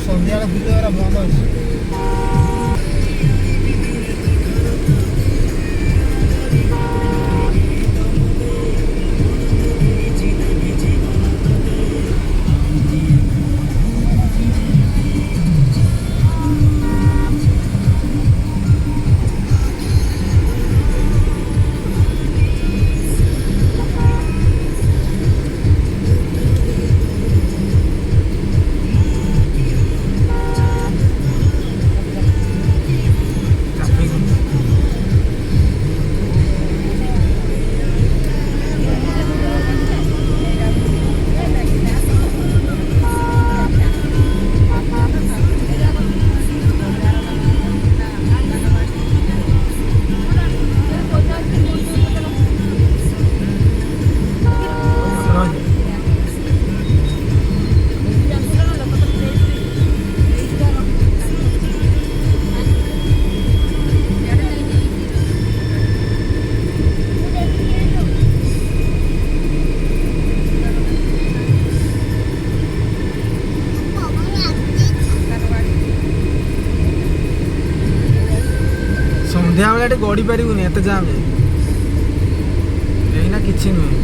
ସନ୍ଧ୍ୟାବେଳେ ବୁଲିବାର ବନ୍ଦ ଅଛି। ସନ୍ଧ୍ୟାବେଳେ ଏଠି ଗଡ଼ି ପାରିବୁନି ଏତେ ଜାମ୍ ଏଇନା କିଛି ନୁହେଁ।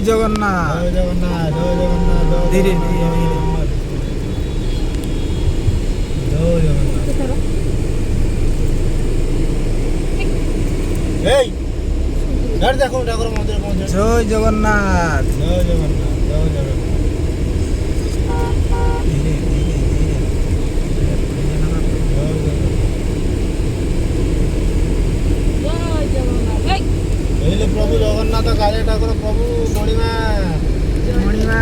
ଜଗନ୍ନାଥ। ଜୟ ଜଗନ୍ନାଥ ଜୟ ଜଗନ୍ନାଥ ଧୀରେ ଧୀରେ ଧୀରେ। ଜୟ ଜଗନ୍ନାଥ। ଏଇ ଗାଡ଼ି ଦେଖ ଠାକୁର ମନ୍ଦିର ପହଞ୍ଚିବ। ଜୟ ଜଗନ୍ନାଥ। ଜୟ ଜଗନ୍ନାଥ ଜୟ ଜଗନ୍ନାଥ। ଧୀରେ ଧୀରେ ଧୀରେ। ଏଇଲେ ପ୍ରଭୁ ଜଗନ୍ନାଥ କାଳିଆ ଠାକୁର ପ୍ରଭୁ ମଣିମା ମଣିମା।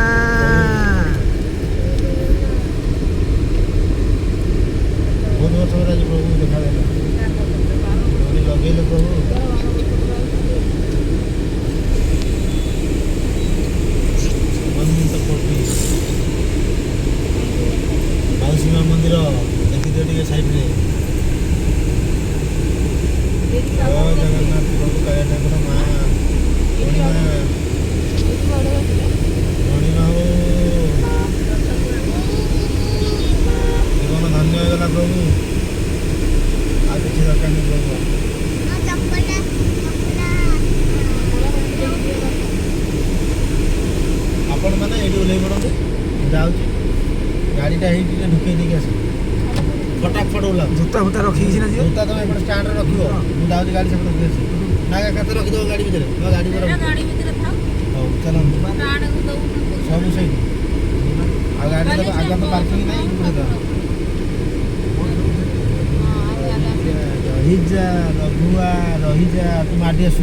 ବହୁତ ବର୍ଷ ପରେ ଆଜି ପ୍ରଭୁ ଦେଖାଦେଲା। ଡୋରି ଲଗେଇଲେ ପ୍ରଭୁ। ମାଉସୀ ମା ମନ୍ଦିର ଦେଖିଦିଅ ଟିକେ ସାଇଡରେ। ଜୟ ଜଗନ୍ନାଥ ପ୍ରଭୁ କାଳିଆ ଠାକୁର ମା ମଣିମା ମଣିମା ହଉ। ଜୀବନ ଧନ୍ୟ ହେଇଗଲା ପ୍ରଭୁ। ଆଉ କିଛି ଦରକାର ନାହିଁ ପ୍ରଭୁ। ଆପଣମାନେ ଏଇଠି ଓହ୍ଲେଇ ପଡ଼ନ୍ତୁ। ମୁଁ ଯାଉଛି ଗାଡ଼ିଟା ହେଇଠି ଟିକେ ଢୁକେଇ ଦେଇକି ଆସ। ଫଟାଫଟ ଓହ୍ଲାଅ। ଜୋତା ଫୋତା ରଖିକି ସିନା ଯିବ। ଜୋତା ତମେ ଏପଟେ ଷ୍ଟାଣ୍ଡରେ ରଖିବ। ମୁଁ ଯାଉଛି ଗାଡ଼ି ସେପଟେ ରଖି ଆସି। ନା କେତେ ରଖିଦେବ ଗାଡ଼ି ଭିତରେ? ଗାଡ଼ି ଭିତରେ ହଉ ଚାଲନ୍ତୁ। ସବୁ ସେଇଠି। ଆଉ ଗାଡ଼ି ତ ଆଗ ତ ପାର୍କିଂ ନାହିଁ ପୁରା ତ। ରହିଯା ରଘୁଆ ରହିଯା। ତୁ ମାଡ଼ି ଆସୁ।